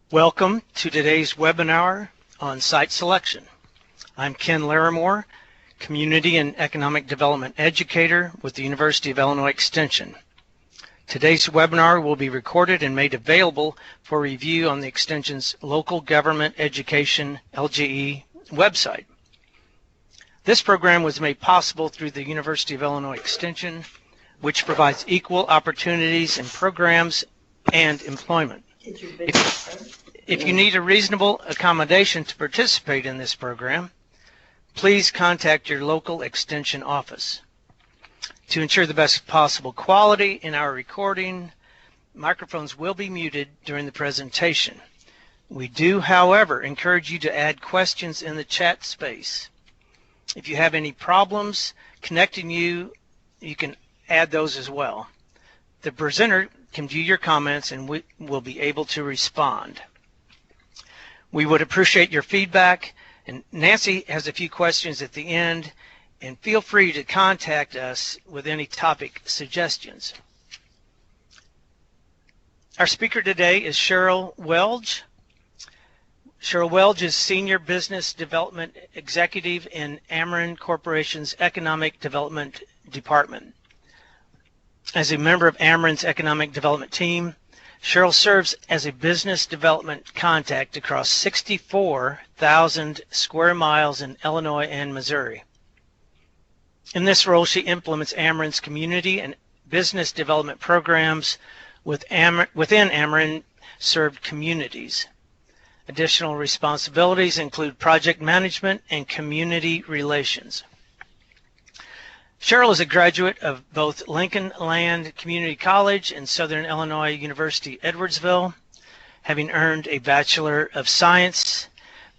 Welcome to today's webinar on site selection. I'm Ken Larimore, Community and Economic Development Educator with the University of Illinois Extension. Today's webinar will be recorded and made available for review on the Extension's Local Government Education LGE website. This program was made possible through the University of Illinois Extension, which provides equal opportunities in programs and employment. If you need a reasonable accommodation to participate in this program, please contact your local extension office. To ensure the best possible quality in our recording, microphones will be muted during the presentation. We do, however, encourage you to add questions in the chat space. If you have any problems connecting you can add those as well. The presenter can view your comments and we will be able to respond. We would appreciate your feedback, and Nancy has a few questions at the end, and feel free to contact us with any topic suggestions. Our speaker today is Cheryl Welch. Cheryl Welch is Senior Business Development Executive in Ameren Corporation's Economic Development Department. As a member of Ameren's Economic Development Team, Cheryl serves as a business development contact across 64,000 square miles in Illinois and Missouri. In this role, she implements Ameren's community and business development programs within Ameren-served communities. Additional responsibilities include project management and community relations. Cheryl is a graduate of both Lincoln Land Community College and Southern Illinois University Edwardsville, having earned a Bachelor of Science,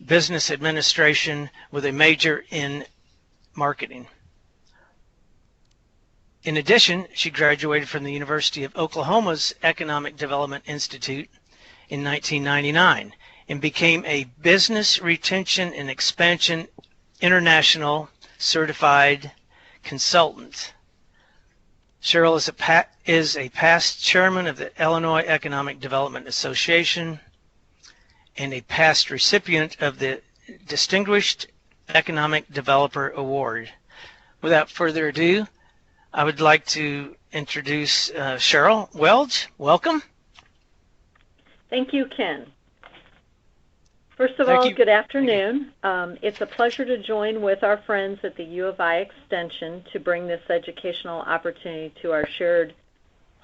Business Administration with a major in marketing. In addition, she graduated from the University of Oklahoma's Economic Development Institute in 1999 and became a Business Retention and Expansion International Certified Consultant. Cheryl is a past chairman of the Illinois Economic Development Association and a past recipient of the Distinguished Economic Developer Award. Without further ado, I would like to introduce Cheryl Welch. Welcome. Thank you, Ken. First of all, good afternoon. It's a pleasure to join with our friends at the U of I Extension to bring this educational opportunity to our shared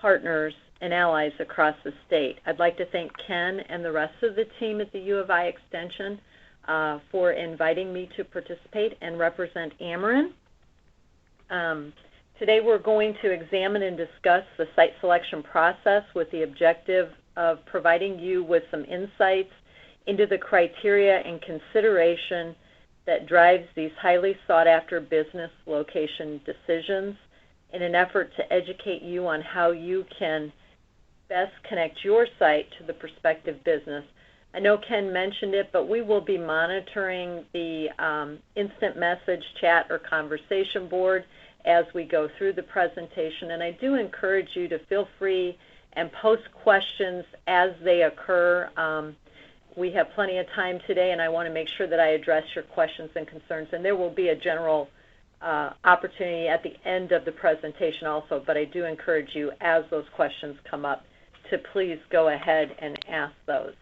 partners and allies across the state. I'd like to thank Ken and the rest of the team at the U of I Extension for inviting me to participate and represent Ameren. Today we're going to examine and discuss the site selection process with the objective of providing you with some insights into the criteria and consideration that drives these highly sought-after business location decisions in an effort to educate you on how you can best connect your site to the prospective business. I know Ken mentioned it, but we will be monitoring the instant message, chat, or conversation board as we go through the presentation, and I do encourage you to feel free and post questions as they occur. We have plenty of time today, and I want to make sure that I address your questions and concerns. And there will be a general opportunity at the end of the presentation also, but I do encourage you, as those questions come up, to please go ahead and ask those.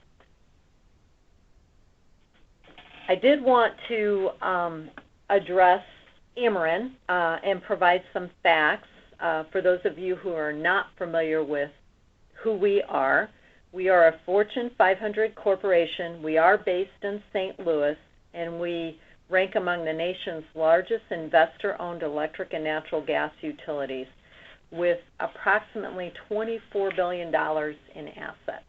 I did want to address Ameren and provide some facts for those of you who are not familiar with who we are. We are a Fortune 500 corporation. We are based in St. Louis, and we rank among the nation's largest investor-owned electric and natural gas utilities with approximately $24 billion in assets.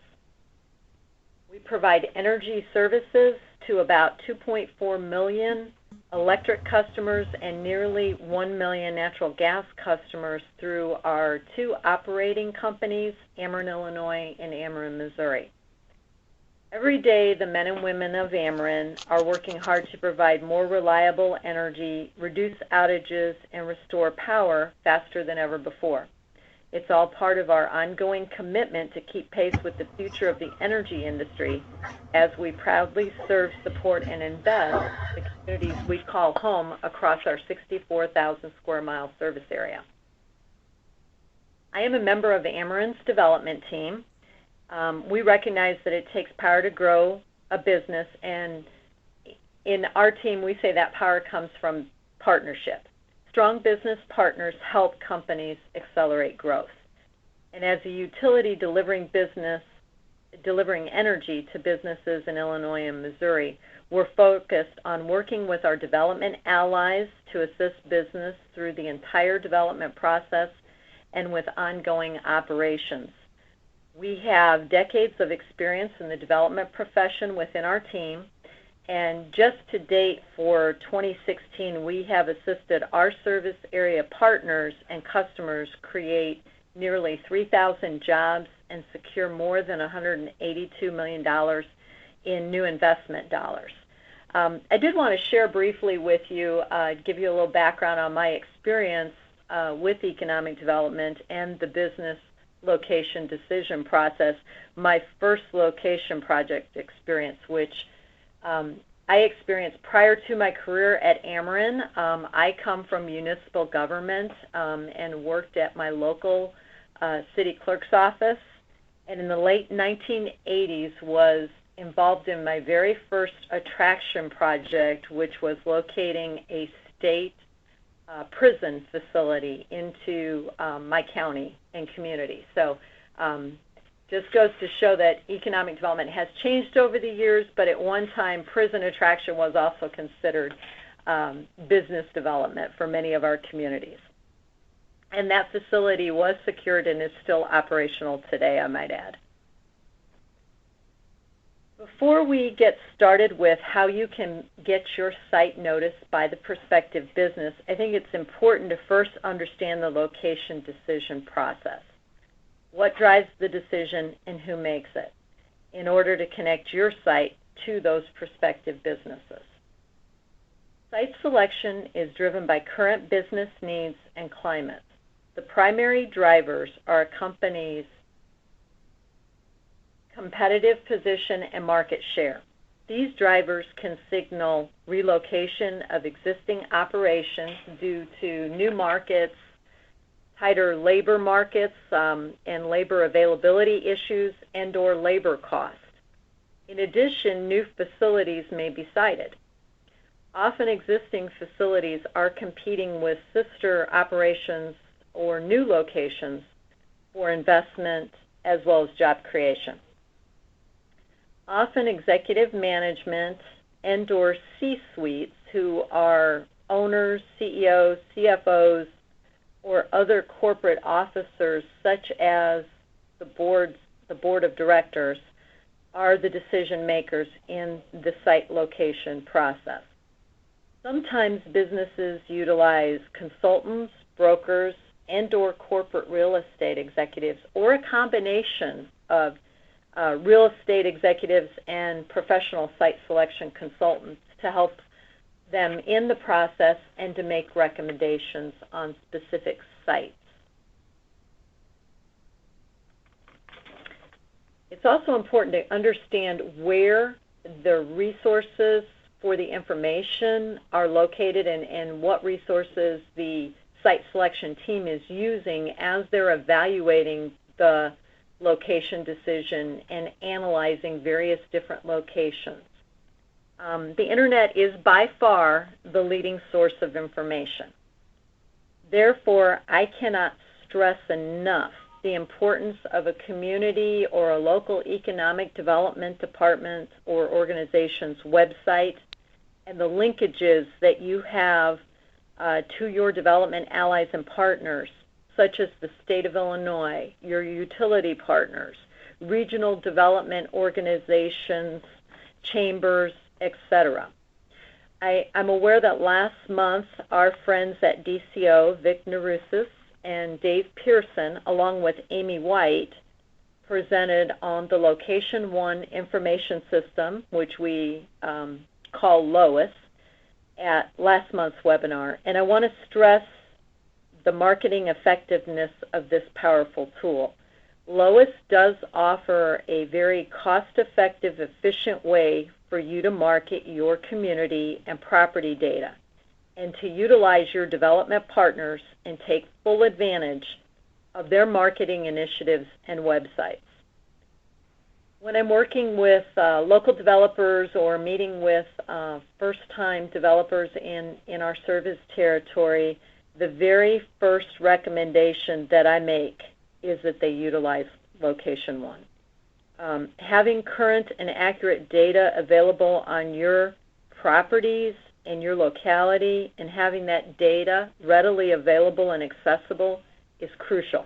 We provide energy services to about 2.4 million electric customers and nearly 1 million natural gas customers through our two operating companies, Ameren, Illinois and Ameren, Missouri. Every day, the men and women of Ameren are working hard to provide more reliable energy, reduce outages, and restore power faster than ever before. It's all part of our ongoing commitment to keep pace with the future of the energy industry as we proudly serve, support, and invest in the communities we call home across our 64,000 square mile service area. I am a member of Ameren's development team. We recognize that it takes power to grow a business, and in our team we say that power comes from partnership. Strong business partners help companies accelerate growth. And as a utility delivering energy to businesses in Illinois and Missouri, we're focused on working with our development allies to assist business through the entire development process and with ongoing operations. We have decades of experience in the development profession within our team, and just to date for 2016, we have assisted our service area partners and customers create nearly 3,000 jobs and secure more than $182 million in new investment dollars. I did want to share briefly with you, give you a little background on my experience with economic development and the business location decision process. My first location project experience, which I experienced prior to my career at Ameren. I come from municipal government and worked at my local city clerk's office, and in the late 1980s was involved in my very first attraction project, which was locating a state prison facility into my county and community. So just goes to show that economic development has changed over the years, but at one time prison attraction was also considered business development for many of our communities. And that facility was secured and is still operational today, I might add. Before we get started with how you can get your site noticed by the prospective business, I think it's important to first understand the location decision process. What drives the decision and who makes it, in order to connect your site to those prospective businesses. Site selection is driven by current business needs and climate. The primary drivers are a company's competitive position and market share. These drivers can signal relocation of existing operations due to new markets, tighter labor markets, and labor availability issues and/or labor costs. In addition, new facilities may be sited. Often existing facilities are competing with sister operations or new locations for investment as well as job creation. Often executive management and/or C-suites, who are owners, CEOs, CFOs, or other corporate officers such as the board of directors, are the decision makers in the site location process. Sometimes businesses utilize consultants, brokers, and/or corporate real estate executives, or a combination of real estate executives and professional site selection consultants to help them in the process and to make recommendations on specific sites. It's also important to understand where the resources for the information are located and what resources the site selection team is using as they're evaluating the location decision and analyzing various different locations. The internet is by far the leading source of information. Therefore, I cannot stress enough the importance of a community or a local economic development department or organization's website and the linkages that you have to your development allies and partners, such as the state of Illinois, your utility partners, regional development organizations, chambers, etc. I'm aware that last month our friends at DCO, Vic Naroussis and Dave Pearson, along with Amy White, presented on the Location One Information System, which we call LOIS, at last month's webinar. And I want to stress the marketing effectiveness of this powerful tool. Lois does offer a very cost-effective, efficient way for you to market your community and property data and to utilize your development partners and take full advantage of their marketing initiatives and websites. When I'm working with local developers or meeting with first-time developers in our service territory, the very first recommendation that I make is that they utilize Location One. Having current and accurate data available on your properties and your locality and having that data readily available and accessible is crucial.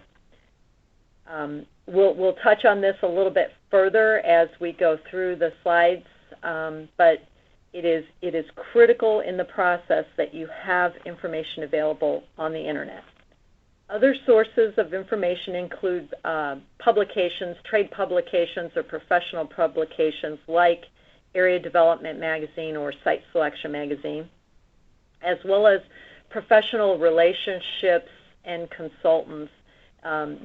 We'll touch on this a little bit further as we go through the slides, but it is critical in the process that you have information available on the Internet. Other sources of information include publications, trade publications, or professional publications like Area Development Magazine or Site Selection Magazine, as well as professional relationships and consultants.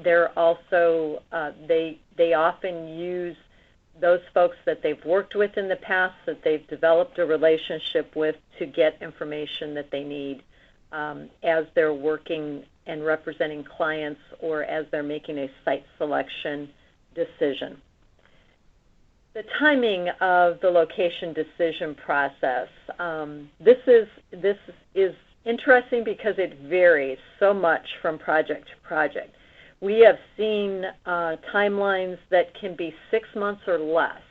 They're also, they often use those folks that they've worked with in the past, that they've developed a relationship with, to get information that they need as they're working and representing clients or as they're making a site selection decision. The timing of the location decision process. This is interesting because it varies so much from project to project. We have seen timelines that can be 6 months or less,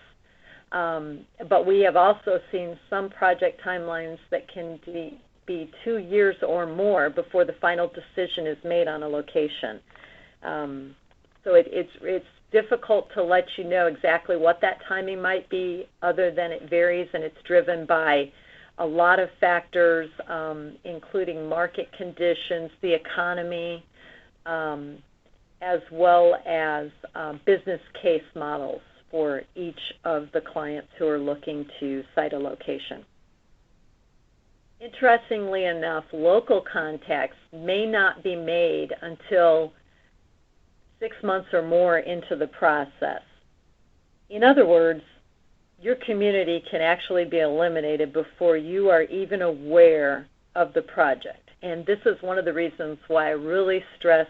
but we have also seen some project timelines that can be 2 years or more before the final decision is made on a location. So it's difficult to let you know exactly what that timing might be, other than it varies and it's driven by a lot of factors, including market conditions, the economy, as well as business case models for each of the clients who are looking to site a location. Interestingly enough, local contacts may not be made until 6 months or more into the process. In other words, your community can actually be eliminated before you are even aware of the project. And this is one of the reasons why I really stress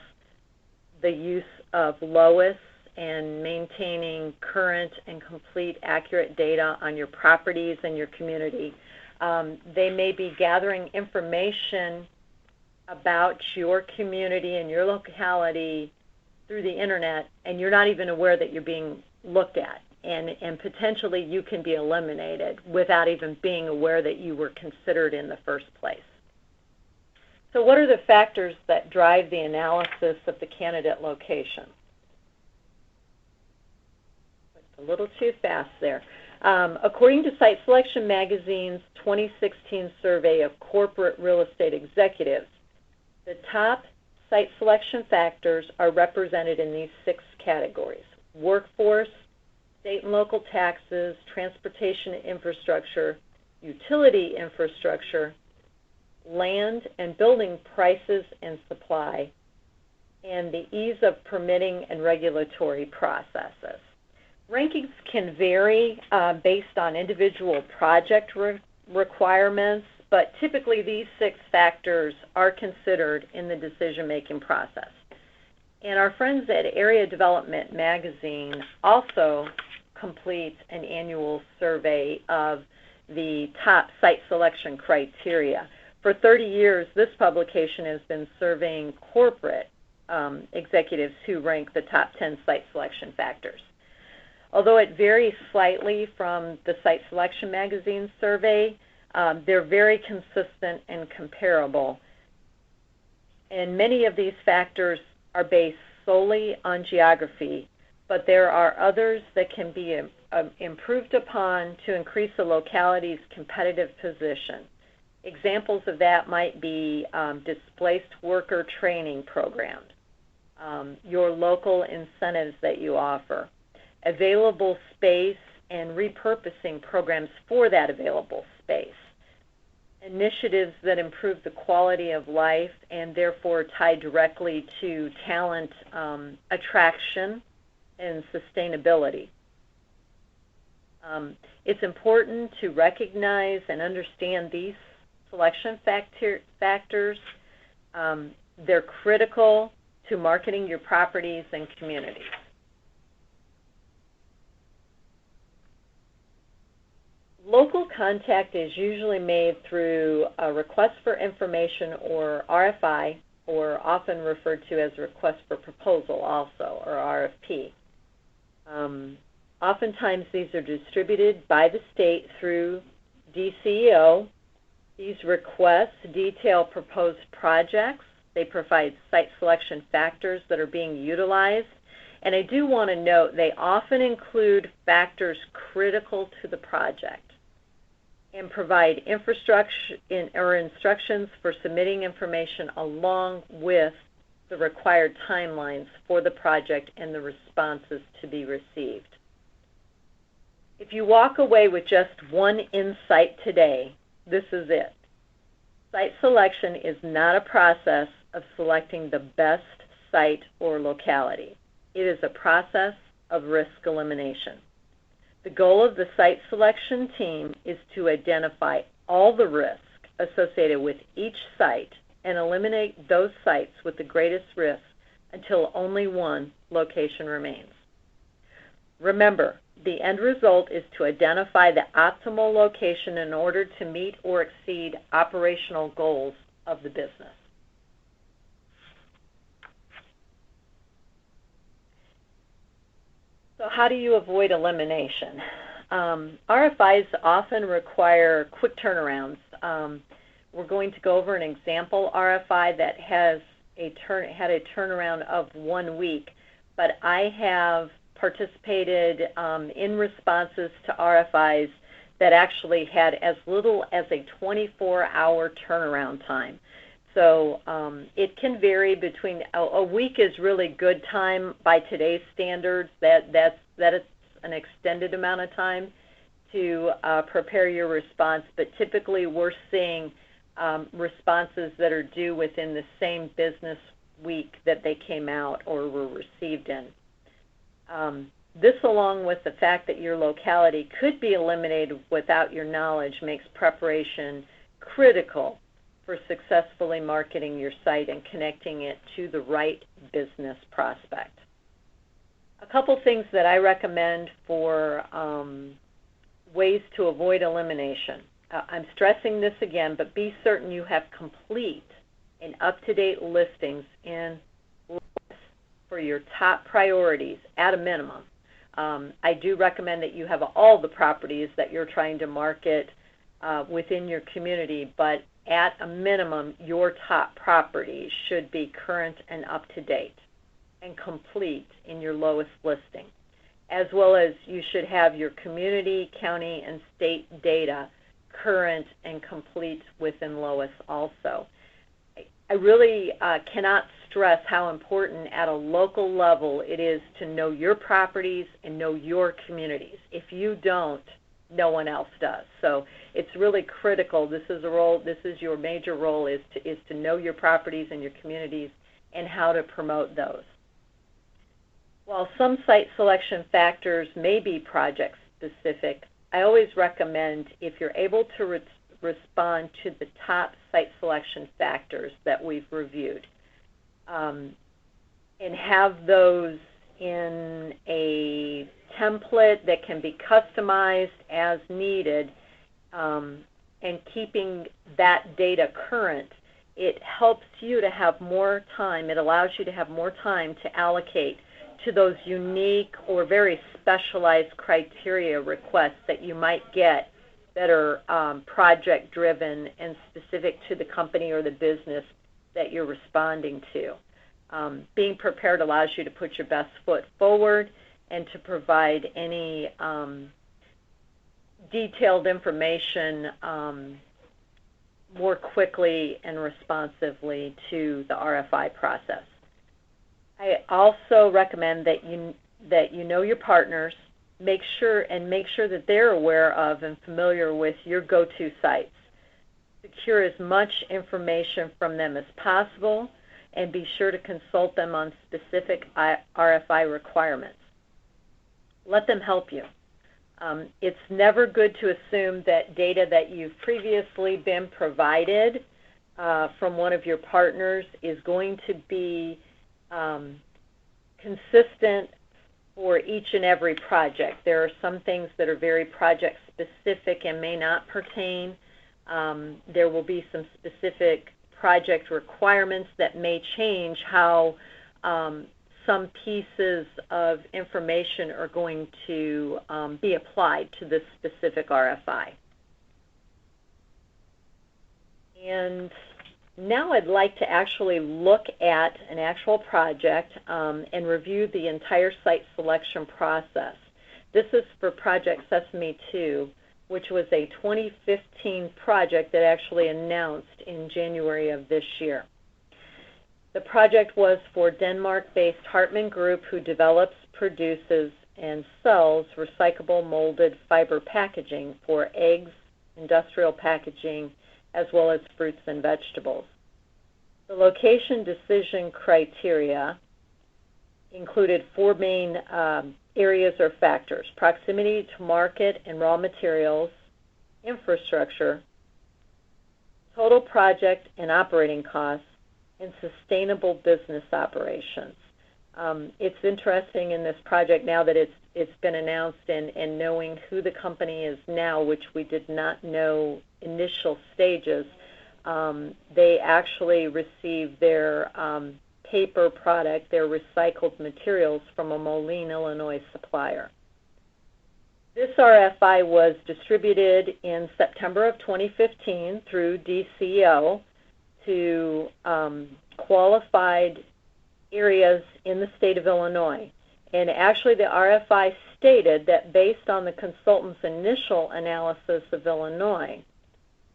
the use of Lois and maintaining current and complete accurate data on your properties and your community. They may be gathering information about your community and your locality through the Internet, and you're not even aware that you're being looked at. And potentially you can be eliminated without even being aware that you were considered in the first place. So what are the factors that drive the analysis of the candidate location? A little too fast there. According to Site Selection Magazine's 2016 survey of corporate real estate executives, the top site selection factors are represented in these 6 categories: workforce, state and local taxes, transportation infrastructure, utility infrastructure, land and building prices and supply, and the ease of permitting and regulatory processes. Rankings can vary based on individual project requirements, but typically these 6 factors are considered in the decision-making process. And our friends at Area Development Magazine also complete an annual survey of the top site selection criteria. For 30 years, this publication has been surveying corporate executives who rank the top 10 site selection factors. Although it varies slightly from the Site Selection Magazine survey, they're very consistent and comparable. And many of these factors are based solely on geography, but there are others that can be improved upon to increase a locality's competitive position. Examples of that might be displaced worker training programs, your local incentives that you offer, available space and repurposing programs for that available space, initiatives that improve the quality of life and therefore tie directly to talent attraction and sustainability. It's important to recognize and understand these selection factors. They're critical to marketing your properties and communities. Local contact is usually made through a request for information, or RFI, or often referred to as a request for proposal also, or RFP. Oftentimes these are distributed by the state through DCEO. These requests detail proposed projects. They provide site selection factors that are being utilized. And I do want to note they often include factors critical to the project and provide infrastructure or instructions for submitting information along with the required timelines for the project and the responses to be received. If you walk away with just one insight today, this is it. Site selection is not a process of selecting the best site or locality. It is a process of risk elimination. The goal of the site selection team is to identify all the risk associated with each site and eliminate those sites with the greatest risk until only one location remains. Remember, the end result is to identify the optimal location in order to meet or exceed operational goals of the business. So how do you avoid elimination? RFIs often require quick turnarounds. We're going to go over an example RFI that had a turnaround of 1 week, but I have participated in responses to RFIs that actually had as little as a 24-hour turnaround time. So it can vary between a week is really good time by today's standards. That is an extended amount of time to prepare your response, but typically we're seeing responses that are due within the same business week that they came out or were received in. This, along with the fact that your locality could be eliminated without your knowledge, makes preparation critical for successfully marketing your site and connecting it to the right business prospect. A couple things that I recommend for ways to avoid elimination. I'm stressing this again, but be certain you have complete and up-to-date listings in for your top priorities at a minimum. I do recommend that you have all the properties that you're trying to market within your community, but at a minimum, your top properties should be current and up-to-date and complete in your lowest listing, as well as you should have your community, county, and state data current and complete within lowest also. I really cannot stress how important at a local level it is to know your properties and know your communities. If you don't, no one else does. So it's really critical. This is your major role is to know your properties and your communities and how to promote those. While some site selection factors may be project specific, I always recommend, if you're able to respond to the top site selection factors that we've reviewed, and have those in a template that can be customized as needed, and keeping that data current, it helps you to have more time. It allows you to have more time to allocate to those unique or very specialized criteria requests that you might get that are project-driven and specific to the company or the business that you're responding to. Being prepared allows you to put your best foot forward and to provide any detailed information more quickly and responsively to the RFI process. I also recommend that you know your partners, make sure that they're aware of and familiar with your go-to sites. Secure as much information from them as possible, and be sure to consult them on specific RFI requirements. Let them help you. It's never good to assume that data that you've previously been provided from one of your partners is going to be consistent for each and every project. There are some things that are very project specific and may not pertain. There will be some specific project requirements that may change how some pieces of information are going to be applied to this specific RFI. And now I'd like to actually look at an actual project and review the entire site selection process. This is for Project Sesame 2, which was a 2015 project that actually announced in January of this year. The project was for Denmark-based Hartman Group, who develops, produces, and sells recyclable molded fiber packaging for eggs, industrial packaging, as well as fruits and vegetables. The location decision criteria included four main areas or factors: proximity to market and raw materials, infrastructure, total project and operating costs, and sustainable business operations. It's interesting in this project now that it's been announced, and knowing who the company is now, which we did not know initial stages. They actually received their paper product, their recycled materials, from a Moline, Illinois supplier. This RFI was distributed in September of 2015 through DCO to qualified areas in the state of Illinois. And actually the RFI stated that based on the consultant's initial analysis of Illinois,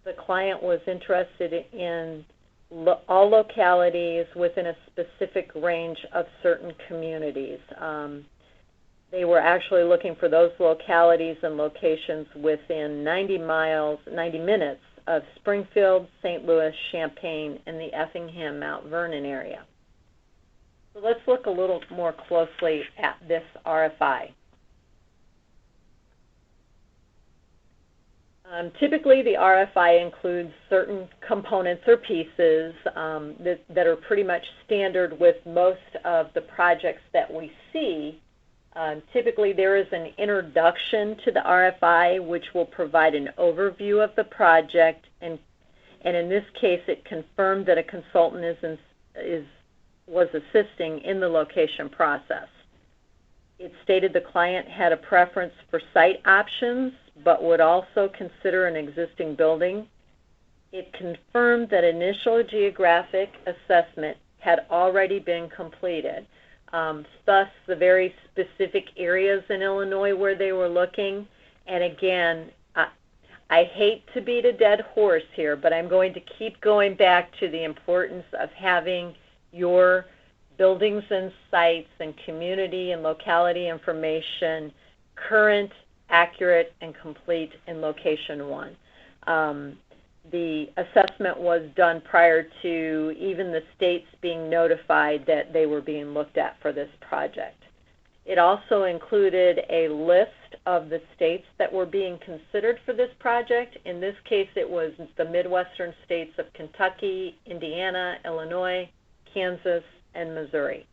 the client was interested in all localities within a specific range of certain communities. They were actually looking for those localities and locations within 90 minutes of Springfield, St. Louis, Champaign, and the Effingham, Mount Vernon area. So let's look a little more closely at this RFI. Typically, the RFI includes certain components or pieces that are pretty much standard with most of the projects that we see. Typically, there is an introduction to the RFI, which will provide an overview of the project, and in this case, it confirmed that a consultant was assisting in the location process. It stated the client had a preference for site options, but would also consider an existing building. It confirmed that initial geographic assessment had already been completed. Thus, the very specific areas in Illinois where they were looking. And again, I hate to beat a dead horse here, but I'm going to keep going back to the importance of having your buildings and sites and community and locality information current, accurate, and complete in location one. The assessment was done prior to even the states being notified that they were being looked at for this project. It also included a list of the states that were being considered for this project. In this case, it was the Midwestern states of Kentucky, Indiana, Illinois, Kansas, and Missouri.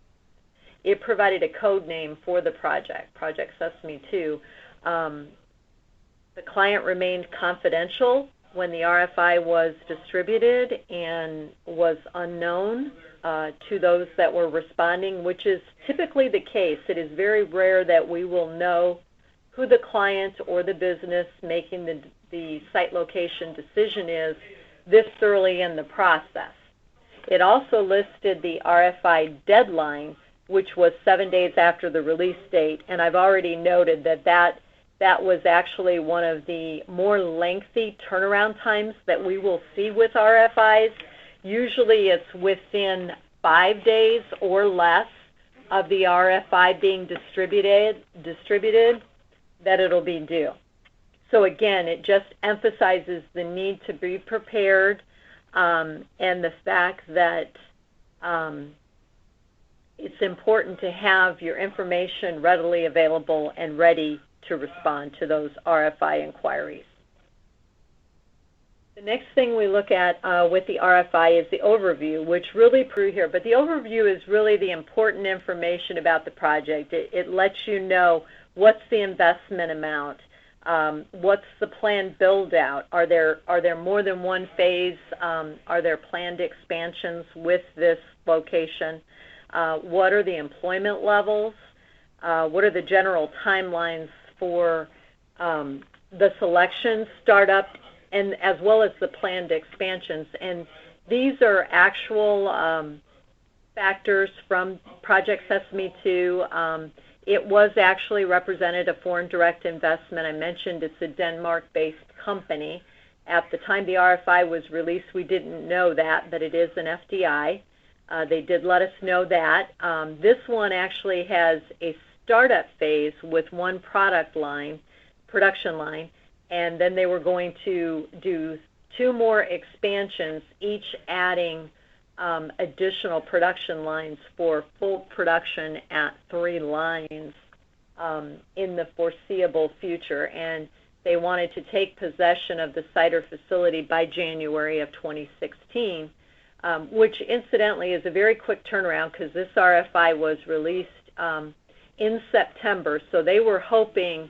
It provided a code name for the project, Project Sesame 2. The client remained confidential when the RFI was distributed and was unknown to those that were responding, which is typically the case. It is very rare that we will know who the client or the business making the site location decision is this early in the process. It also listed the Rfi Deadline, which was 7 days after the release date, and I've already noted that was actually one of the more lengthy turnaround times that we will see with RFIs. Usually it's within 5 days or less of the RFI being distributed that it'll be due. So again, it just emphasizes the need to be prepared, and the fact that it's important to have your information readily available and ready to respond to those RFI inquiries. The next thing we look at with the RFI is the overview, which really proves here. But the overview is really the important information about the project. It lets you know what's the investment amount, what's the planned build-out, are there more than one phase, are there planned expansions with this location, what are the employment levels, what are the general timelines for the selection, startup, and as well as the planned expansions. And these are actual factors from Project Sesame 2. It was actually represented a foreign direct investment. I mentioned it's a Denmark-based company. At the time the RFI was released, we didn't know that, but it is an FDI. They did let us know that. This one actually has a startup phase with one production line, and then they were going to do 2 more expansions, each adding additional production lines for full production at 3 lines in the foreseeable future. And they wanted to take possession of the site or facility by January of 2016, which incidentally is a very quick turnaround because this RFI was released in September. So they were hoping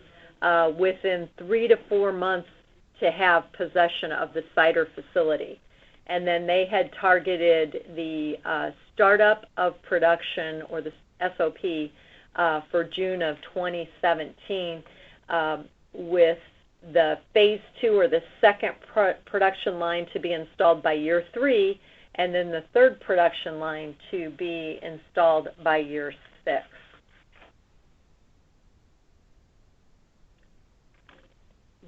within 3 to 4 months to have possession of the site or facility. And then they had targeted the startup of production, or the SOP, for June of 2017, with the phase 2 or the second production line to be installed by year 3, and then the third production line to be installed by year 6.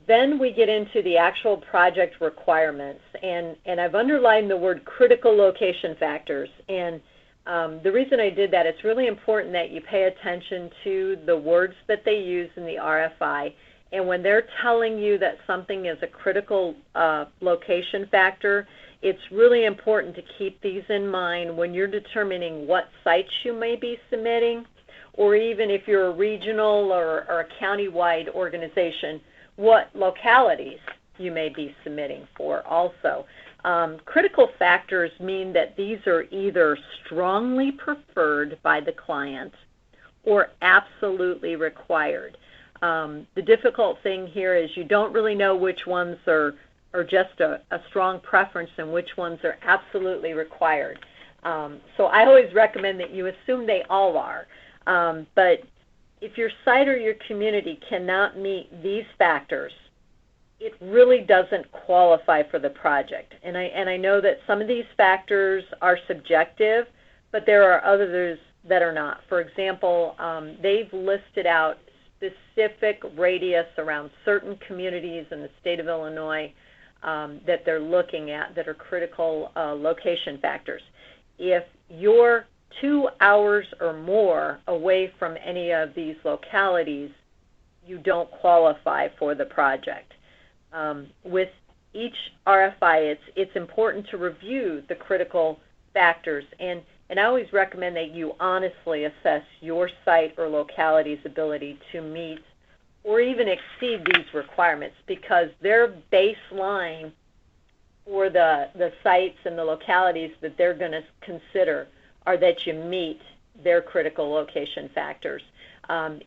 Then we get into the actual project requirements, and I've underlined the word critical location factors. And the reason I did that, it's really important that you pay attention to the words that they use in the RFI. And when they're telling you that something is a critical location factor, it's really important to keep these in mind when you're determining what sites you may be submitting, or even if you're a regional or a county-wide organization, what localities you may be submitting for also. Critical factors mean that these are either strongly preferred by the client or absolutely required. The difficult thing here is you don't really know which ones are just a strong preference and which ones are absolutely required. So I always recommend that you assume they all are. But if your site or your community cannot meet these factors, it really doesn't qualify for the project. And I know that some of these factors are subjective, but there are others that are not. For example, they've listed out specific radius around certain communities in the state of Illinois that they're looking at that are critical location factors. If you're 2 hours or more away from any of these localities, you don't qualify for the project. With each RFI, it's important to review the critical factors, and I always recommend that you honestly assess your site or locality's ability to meet or even exceed these requirements, because their baseline for the sites and the localities that they're going to consider are that you meet their critical location factors.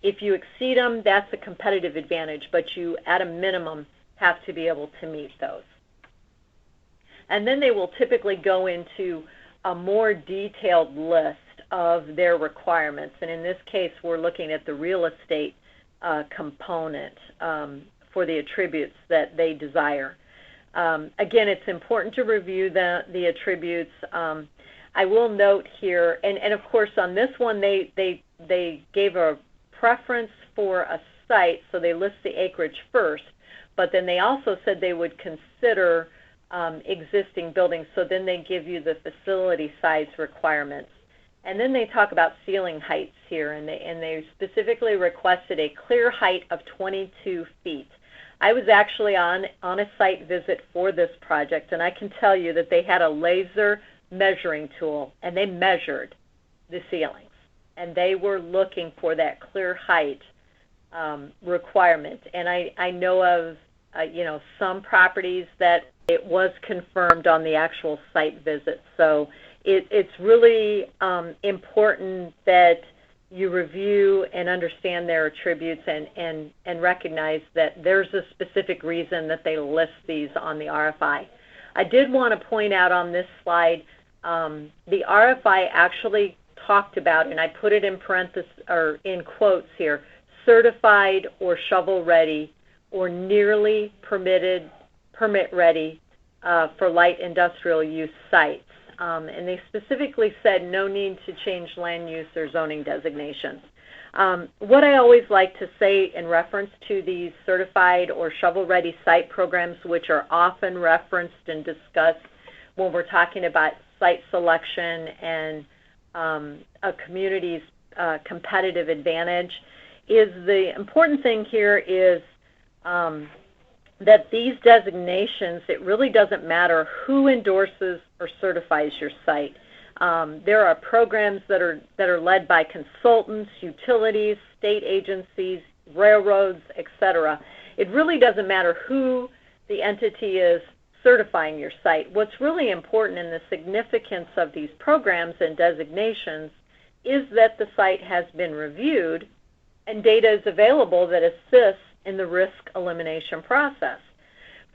If you exceed them, that's a competitive advantage, but you, at a minimum, have to be able to meet those. And then they will typically go into a more detailed list of their requirements. And in this case, we're looking at the real estate component for the attributes that they desire. Again, it's important to review the attributes. I will note here, and of course on this one they gave a preference for a site, so they list the acreage first, but then they also said they would consider existing buildings, so then they give you the facility size requirements. And then they talk about ceiling heights here, and they specifically requested a clear height of 22 feet. I was actually on a site visit for this project, and I can tell you that they had a laser measuring tool, and they measured the ceilings, and they were looking for that clear height requirement. And I know of some properties that it was confirmed on the actual site visit. So it's really important that you review and understand their attributes and recognize that there's a specific reason that they list these on the RFI. I did want to point out on this slide, the RFI actually talked about, and I put it in parentheses or in quotes here, certified or shovel-ready or nearly permit-ready for light industrial use sites. And they specifically said no need to change land use or zoning designations. What I always like to say in reference to these certified or shovel-ready site programs, which are often referenced and discussed when we're talking about site selection and a community's competitive advantage, is the important thing here is that these designations, it really doesn't matter who endorses or certifies your site. There are programs that are led by consultants, utilities, state agencies, railroads, etc. It really doesn't matter who the entity is certifying your site. What's really important in the significance of these programs and designations is that the site has been reviewed and data is available that assists in the risk elimination process.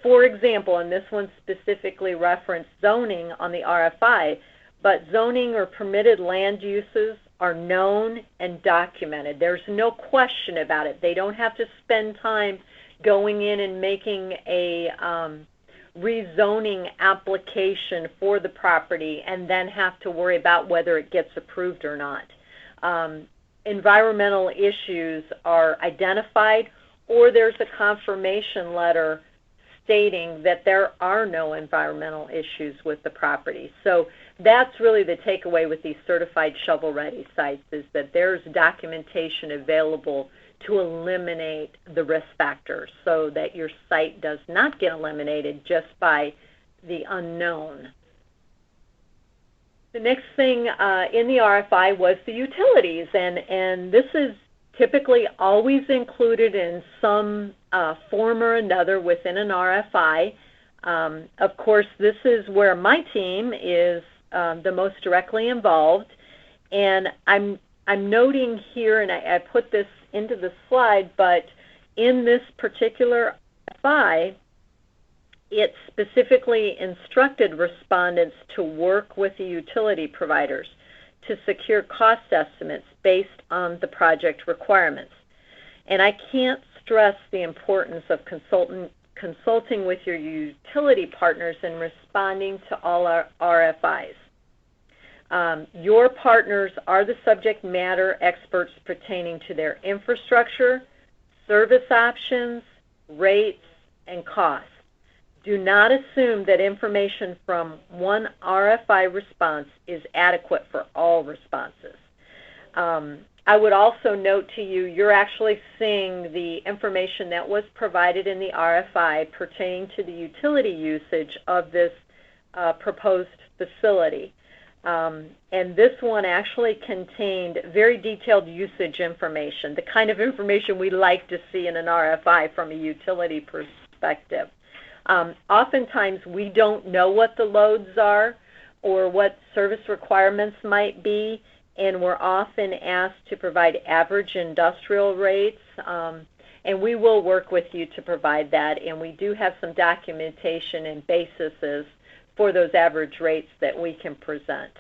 For example, and this one specifically referenced zoning on the RFI, but zoning or permitted land uses are known and documented. There's no question about it. They don't have to spend time going in and making a rezoning application for the property and then have to worry about whether it gets approved or not. Environmental issues are identified, or there's a confirmation letter stating that there are no environmental issues with the property. So that's really the takeaway with these certified shovel-ready sites, is that there's documentation available to eliminate the risk factors so that your site does not get eliminated just by the unknown. The next thing in the RFI was the utilities, and this is typically always included in some form or another within an RFI. Of course, this is where my team is the most directly involved, and I'm noting here, and I put this into the slide, but in this particular RFI, it specifically instructed respondents to work with the utility providers to secure cost estimates based on the project requirements. And I can't stress the importance of consulting with your utility partners in responding to all our RFIs. Your partners are the subject matter experts pertaining to their infrastructure, service options, rates, and costs. Do not assume that information from one RFI response is adequate for all responses. I would also note to you, you're actually seeing the information that was provided in the RFI pertaining to the utility usage of this proposed facility. And this one actually contained very detailed usage information, the kind of information we like to see in an RFI from a utility perspective. Oftentimes we don't know what the loads are or what service requirements might be, and we're often asked to provide average industrial rates, and we will work with you to provide that, and we do have some documentation and bases for those average rates that we can present.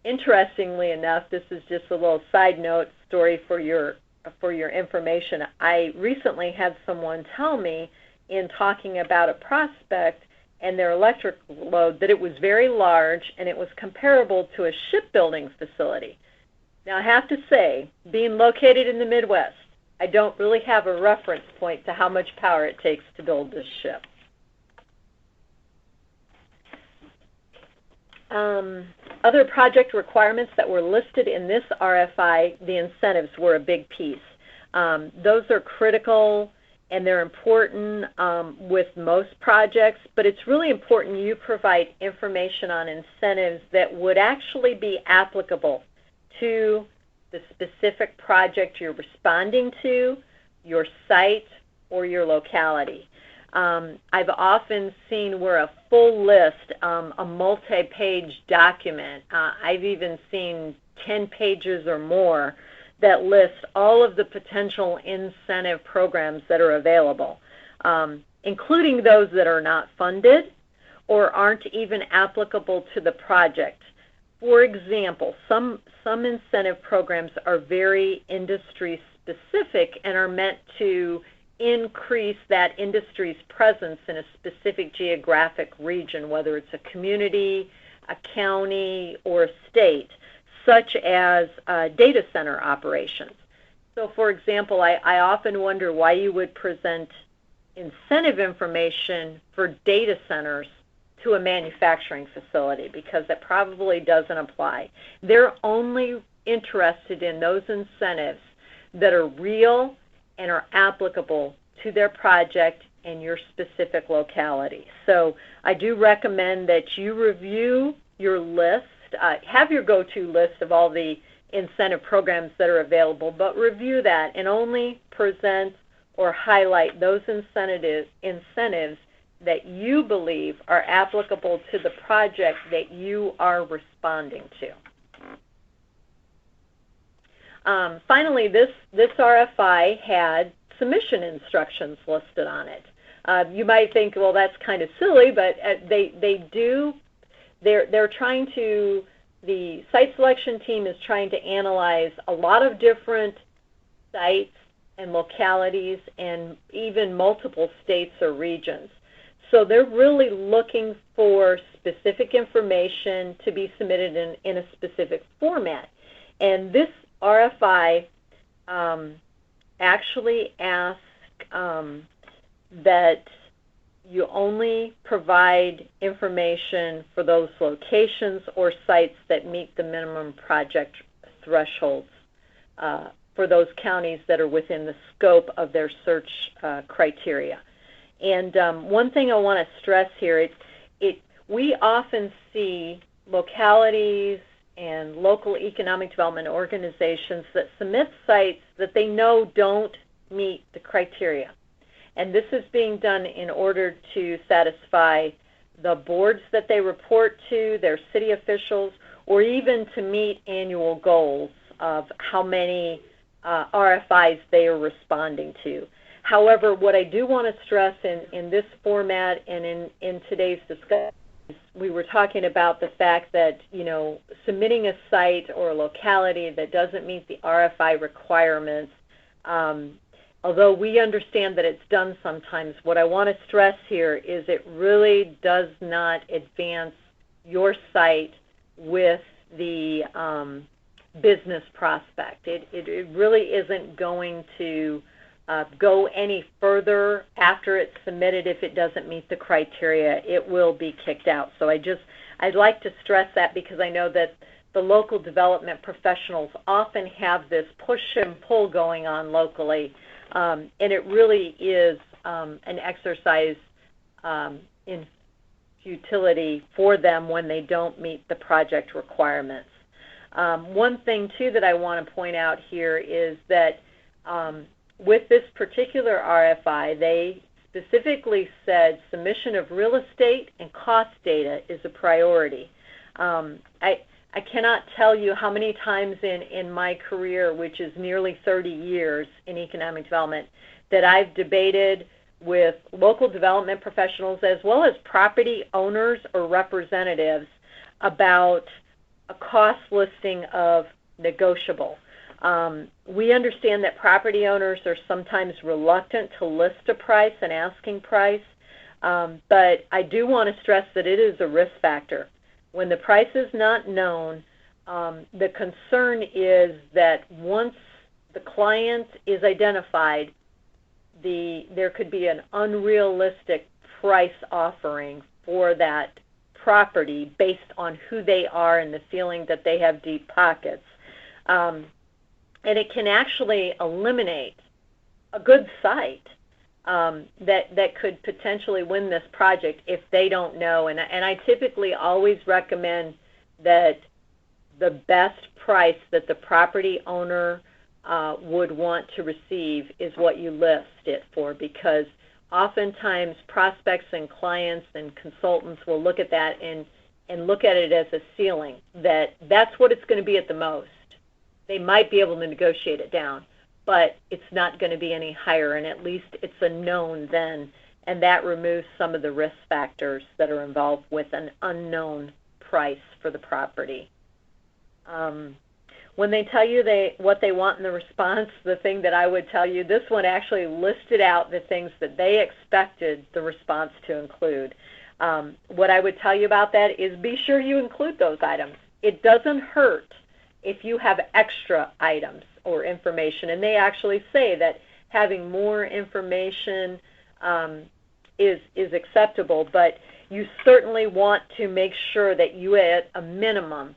Interestingly enough, this is just a little side note story for your information. I recently had someone tell me in talking about a prospect and their electric load that it was very large and it was comparable to a shipbuilding facility. Now I have to say, being located in the Midwest, I don't really have a reference point to how much power it takes to build this ship. Other project requirements that were listed in this RFI, the incentives were a big piece. Those are critical and they're important with most projects, but it's really important you provide information on incentives that would actually be applicable to the specific project you're responding to, your site, or your locality. I've often seen where a full list, a multi-page document, I've even seen 10 pages or more, that lists all of the potential incentive programs that are available, including those that are not funded or aren't even applicable to the project. For example, some incentive programs are very industry specific and are meant to increase that industry's presence in a specific geographic region, whether it's a community, a county, or a state, such as data center operations. So for example, I often wonder why you would present incentive information for data centers to a manufacturing facility, because that probably doesn't apply. They're only interested in those incentives that are real and are applicable to their project and your specific locality. So I do recommend that you review your list, have your go-to list of all the incentive programs that are available, but review that and only present or highlight those incentives that you believe are applicable to the project that you are responding to. Finally, this RFI had submission instructions listed on it. You might think, well, that's kind of silly, but they're trying to, the site selection team is trying to analyze a lot of different sites and localities and even multiple states or regions. So they're really looking for specific information to be submitted in a specific format. And this RFI actually asks that you only provide information for those locations or sites that meet the minimum project thresholds for those counties that are within the scope of their search criteria. And one thing I want to stress here, we often see localities and local economic development organizations that submit sites that they know don't meet the criteria. And this is being done in order to satisfy the boards that they report to, their city officials, or even to meet annual goals of how many RFIs they are responding to. However, what I do want to stress in this format and in today's discussion, we were talking about the fact that, submitting a site or a locality that doesn't meet the RFI requirements, although we understand that it's done sometimes, what I want to stress here is it really does not advance your site with the business prospect. It really isn't going to go any further after it's submitted if it doesn't meet the criteria. It will be kicked out. So I'd like to stress that, because I know that the local development professionals often have this push and pull going on locally, and it really is an exercise in futility for them when they don't meet the project requirements. One thing, too, that I want to point out here is that with this particular RFI, they specifically said submission of real estate and cost data is a priority. I cannot tell you how many times in my career, which is nearly 30 years in economic development, that I've debated with local development professionals as well as property owners or representatives about a cost listing of negotiable. We understand that property owners are sometimes reluctant to list a price, an asking price, but I do want to stress that it is a risk factor. When the price is not known, the concern is that once the client is identified, there could be an unrealistic price offering for that property based on who they are and the feeling that they have deep pockets. And it can actually eliminate a good site that could potentially win this project if they don't know. And I typically always recommend that the best price that the property owner would want to receive is what you list it for, because oftentimes prospects and clients and consultants will look at that and look at it as a ceiling, that's what it's going to be at the most. They might be able to negotiate it down, but it's not going to be any higher, and at least it's a known then, and that removes some of the risk factors that are involved with an unknown price for the property. When they tell you what they want in the response, the thing that I would tell you, this one actually listed out the things that they expected the response to include. What I would tell you about that is be sure you include those items. It doesn't hurt if you have extra items or information, and they actually say that having more information is acceptable, but you certainly want to make sure that you at a minimum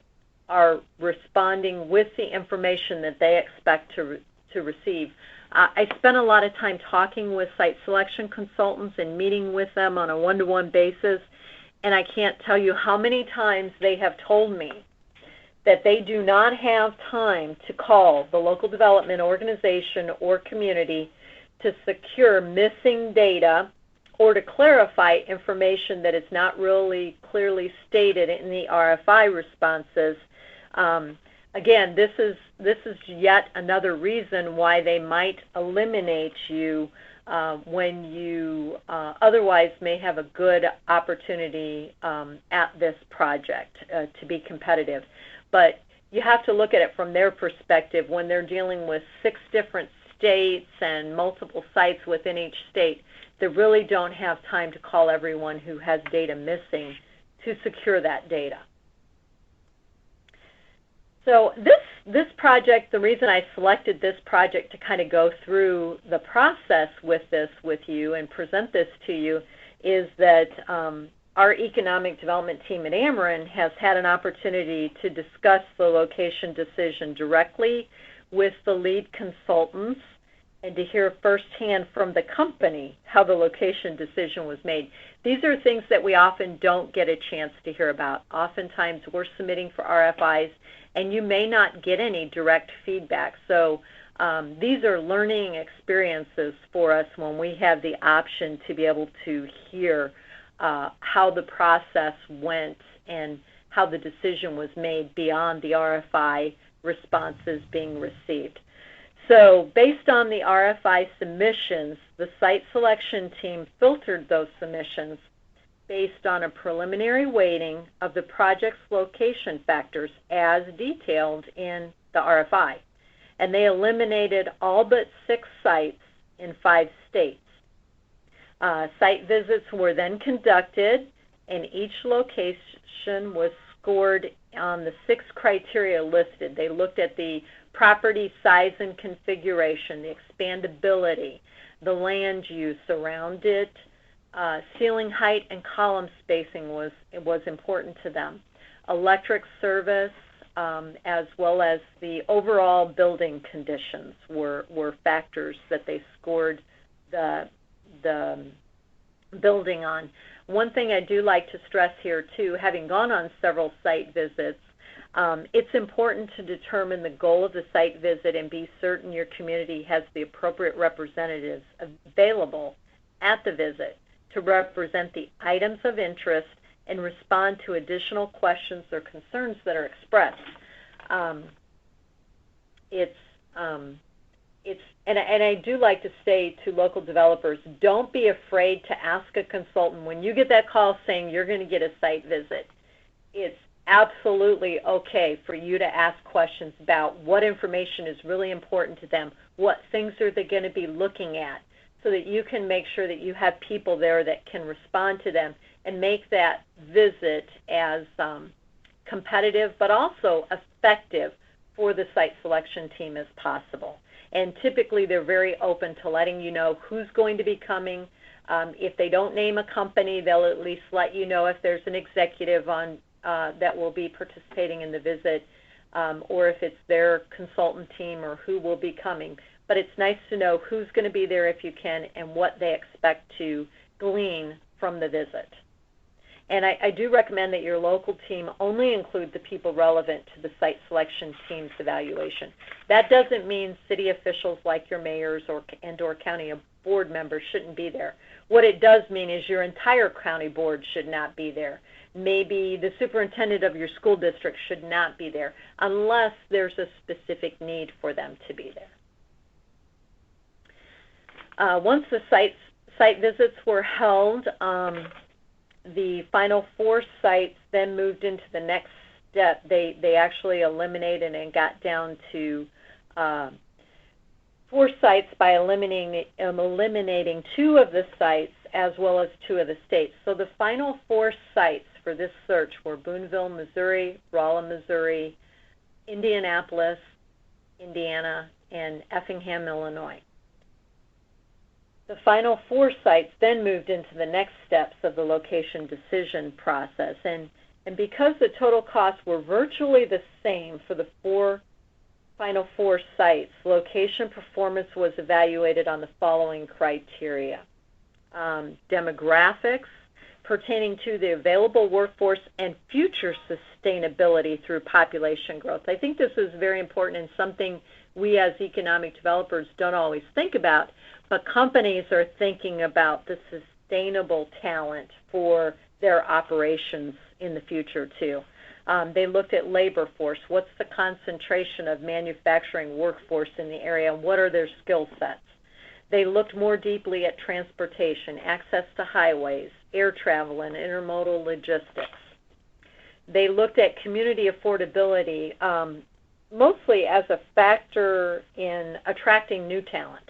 are responding with the information that they expect to receive. I spent a lot of time talking with site selection consultants and meeting with them on a one-to-one basis, and I can't tell you how many times they have told me that they do not have time to call the local development organization or community to secure missing data or to clarify information that is not really clearly stated in the RFI responses. Again, this is yet another reason why they might eliminate you when you otherwise may have a good opportunity at this project to be competitive. But you have to look at it from their perspective when they're dealing with 6 different states and multiple sites within each state. They really don't have time to call everyone who has data missing to secure that data. So this project, the reason I selected this project to kind of go through the process with you and present this to you is that our economic development team at Ameren has had an opportunity to discuss the location decision directly with the lead consultants and to hear firsthand from the company how the location decision was made. These are things that we often don't get a chance to hear about. Oftentimes we're submitting for RFIs and you may not get any direct feedback. So these are learning experiences for us when we have the option to be able to hear how the process went and how the decision was made beyond the RFI responses being received. So based on the RFI submissions, the site selection team filtered those submissions based on a preliminary weighting of the project's location factors as detailed in the RFI. And they eliminated all but 6 sites in 5 states. Site visits were then conducted, and each location was scored on the 6 criteria listed. They looked at the property size and configuration, the expandability, the land use around it, ceiling height and column spacing was important to them. Electric service, as well as the overall building conditions were factors that they scored the building on. One thing I do like to stress here too, having gone on several site visits, it's important to determine the goal of the site visit and be certain your community has the appropriate representatives available at the visit to represent the items of interest and respond to additional questions or concerns that are expressed. And I do like to say to local developers, don't be afraid to ask a consultant. When you get that call saying you're going to get a site visit, it's absolutely okay for you to ask questions about what information is really important to them, what things are they going to be looking at, so that you can make sure that you have people there that can respond to them and make that visit as competitive but also effective for the site selection team as possible. And typically they're very open to letting you know who's going to be coming. If they don't name a company, they'll at least let you know if there's an executive on that will be participating in the visit, or if it's their consultant team or who will be coming. but it's nice to know who's going to be there if you can and what they expect to glean from the visit. And I do recommend that your local team only include the people relevant to the site selection team's evaluation. That doesn't mean city officials like your mayors or county board members shouldn't be there. What it does mean is your entire county board should not be there. Maybe the superintendent of your school district should not be there unless there's a specific need for them to be there. Once the site visits were held, the final 4 sites then moved into the next step. They actually eliminated and got down to 4 sites by eliminating 2 of the sites as well as 2 of the states. So the final 4 sites for this search were Boonville, Missouri, Rolla, Missouri, Indianapolis, Indiana, and Effingham, Illinois. The final 4 sites then moved into the next steps of the location decision process. And because the total costs were virtually the same for the final 4 sites, location performance was evaluated on the following criteria. Demographics pertaining to the available workforce and future sustainability through population growth. I think this is very important and something we as economic developers don't always think about, but companies are thinking about the sustainable talent for their operations in the future too. They looked at labor force. What's the concentration of manufacturing workforce in the area? What are their skill sets? They looked more deeply at transportation, access to highways, air travel, and intermodal logistics. They looked at community affordability, mostly as a factor in attracting new talent.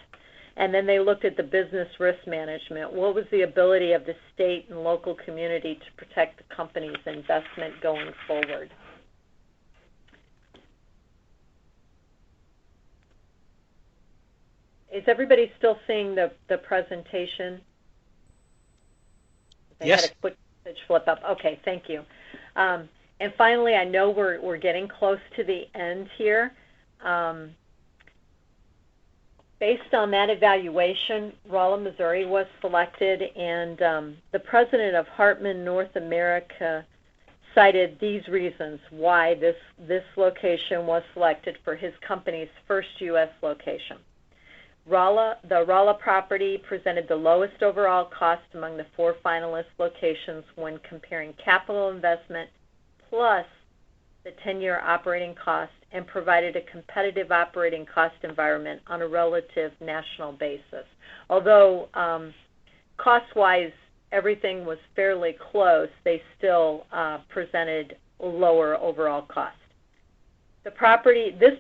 And then they looked at the business risk management. What was the ability of the state and local community to protect the company's investment going forward? Is everybody still seeing the presentation? Yes. Had a quick message flip up. Okay, thank you. And finally, I know we're getting close to the end here. Based on that evaluation, Rolla, Missouri was selected, and the president of Hartman North America cited these reasons why this location was selected for his company's first U.S. location. The Rolla property presented the lowest overall cost among the 4 finalist locations when comparing capital investment plus the 10-year operating cost, and provided a competitive operating cost environment on a relative national basis. Although cost-wise everything was fairly close, they still presented lower overall cost. This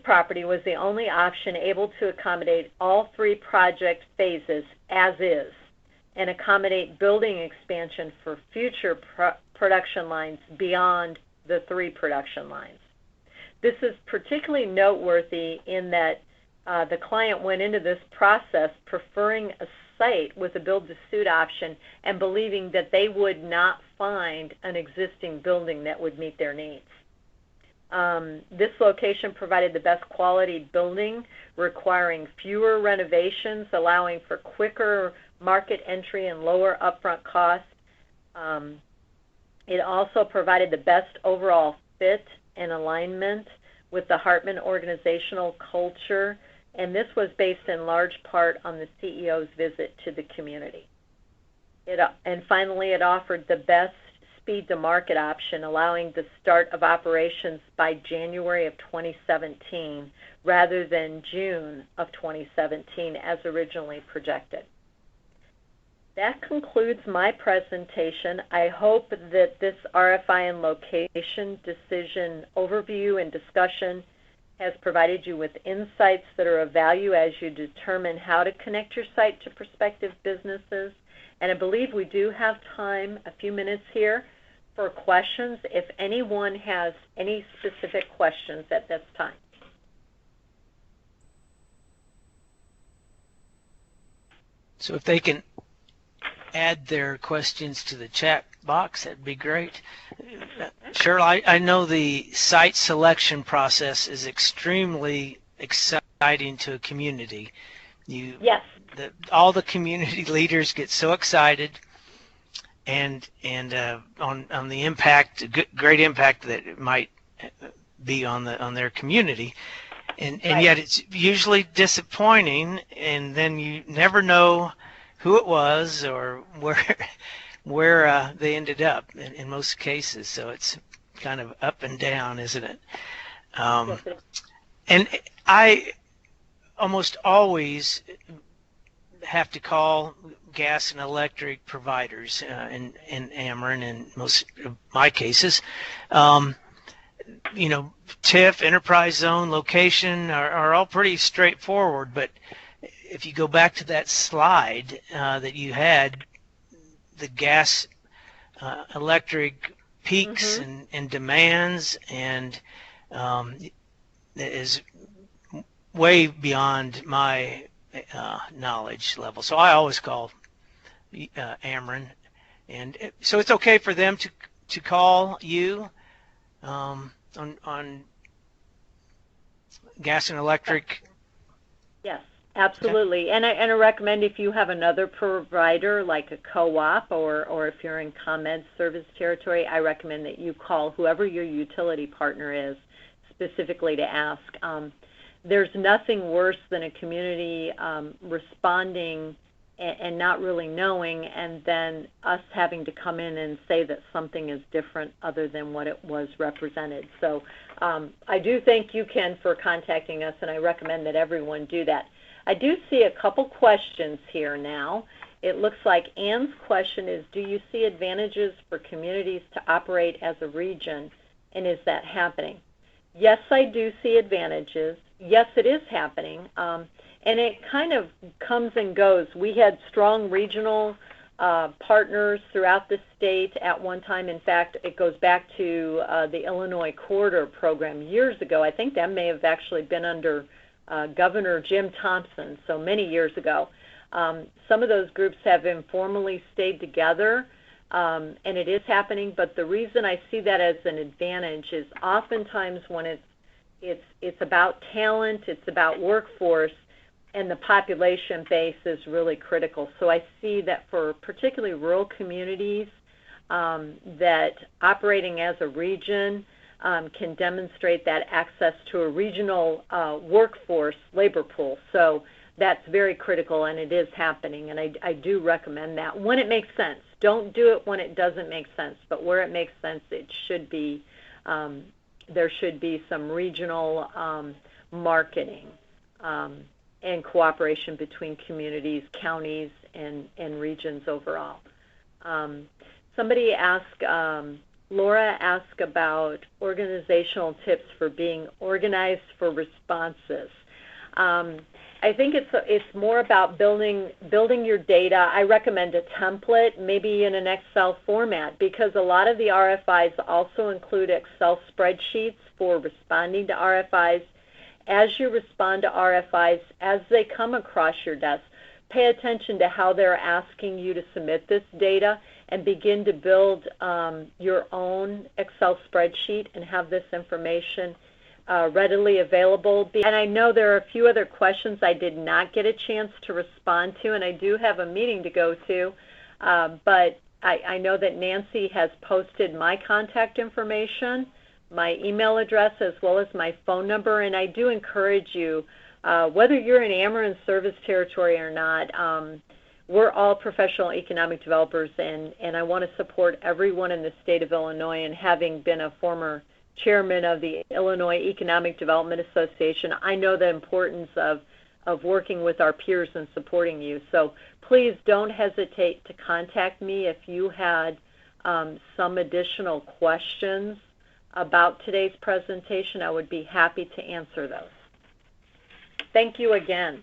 property was the only option able to accommodate all 3 project phases as is and accommodate building expansion for future production lines beyond the 3 production lines. This is particularly noteworthy in that the client went into this process preferring a site with a build-to-suit option and believing that they would not find an existing building that would meet their needs. This location provided the best quality building, requiring fewer renovations, allowing for quicker market entry and lower upfront costs. It also provided the best overall fit and alignment with the Hartman organizational culture, and this was based in large part on the CEO's visit to the community. And finally, it offered the best speed to market option, allowing the start of operations by January of 2017 rather than June of 2017 as originally projected. That concludes my presentation. I hope that this RFI and location decision overview and discussion has provided you with insights that are of value as you determine how to connect your site to prospective businesses. And I believe we do have time, a few minutes here, for questions if anyone has any specific questions at this time. So if they can add their questions to the chat box, that'd be great. Cheryl, I know the site selection process is extremely acceptable exciting to a community. Yes. All the community leaders get so excited, and on the impact, great impact that it might be on their community, and Right. Yet it's usually disappointing, and then you never know who it was or where they ended up in most cases. So it's kind of up and down, isn't it? Yes, it is. And I almost always have to call gas and electric providers in Ameren in most of my cases. TIF, enterprise zone, location are all pretty straightforward, but if you go back to that slide that you had, the gas electric peaks and demands, and is way beyond my knowledge level. So I always call Ameren, and so it's okay for them to call you on gas and electric. Yes, absolutely. Okay. And I recommend, if you have another provider like a co-op or if you're in ComEd service territory, I recommend that you call whoever your utility partner is specifically to ask. There's nothing worse than a community responding and not really knowing, and then us having to come in and say that something is different other than what it was represented. So I do thank you, Ken, for contacting us, and I recommend that everyone do that. I do see a couple questions here now. It looks like Ann's question is, do you see advantages for communities to operate as a region, and is that happening? Yes, I do see advantages. Yes, it is happening. And it kind of comes and goes. We had strong regional partners throughout the state at one time. In fact, it goes back to the Illinois Corridor Program years ago. I think that may have actually been under Governor Jim Thompson, so many years ago. Some of those groups have informally stayed together, and it is happening. But the reason I see that as an advantage is oftentimes when it's about talent, it's about workforce, and the population base is really critical. So I see that for particularly rural communities, that operating as a region can demonstrate that access to a regional workforce labor pool. So that's very critical, and it is happening, and I do recommend that when it makes sense. Don't do it when it doesn't make sense, but where it makes sense, it should be. There should be some regional marketing and cooperation between communities, counties, and regions overall. Somebody asked, Laura asked about organizational tips for being organized for responses. I think it's more about building your data. I recommend a template, maybe in an Excel format, because a lot of the RFIs also include Excel spreadsheets for responding to RFIs. As you respond to RFIs, as they come across your desk, pay attention to how they're asking you to submit this data and begin to build your own Excel spreadsheet and have this information readily available. And I know there are a few other questions I did not get a chance to respond to, and I do have a meeting to go to, but I know that Nancy has posted my contact information, my email address, as well as my phone number, and I do encourage you, whether you're in Ameren service territory or not, we're all professional economic developers, and I want to support everyone in the state of Illinois, and having been a former chairman of the Illinois Economic Development Association, I know the importance of working with our peers and supporting you. So please don't hesitate to contact me if you had some additional questions about today's presentation. I would be happy to answer those. Thank you again.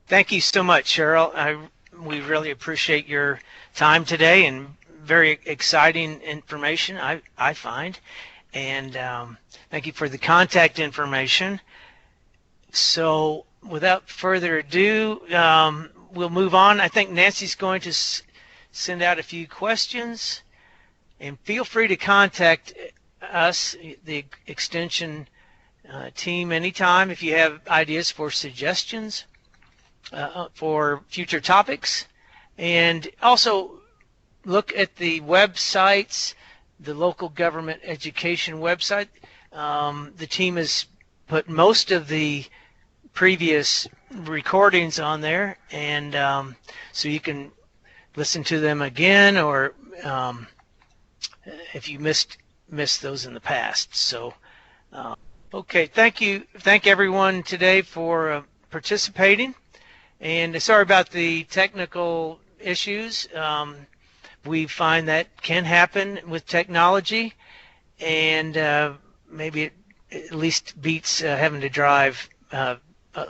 Thank you so much, Cheryl. We really appreciate your time today, and very exciting information, I find. And thank you for the contact information. So without further ado, we'll move on. I think Nancy's going to send out a few questions, and feel free to contact us, the extension team anytime if you have ideas for suggestions for future topics. And also look at the websites, the local government education website. The team has put most of the previous recordings on there, and so you can listen to them again, or if you missed those in the past. So okay, thank everyone today for participating, and sorry about the technical issues. We find that can happen with technology, and maybe it at least beats having to drive a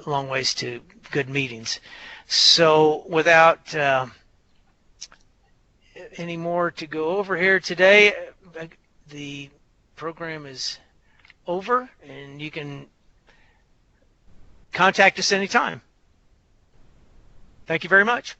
long ways to good meetings. So without any more to go over here today, the program is over, and you can contact us anytime. Thank you very much.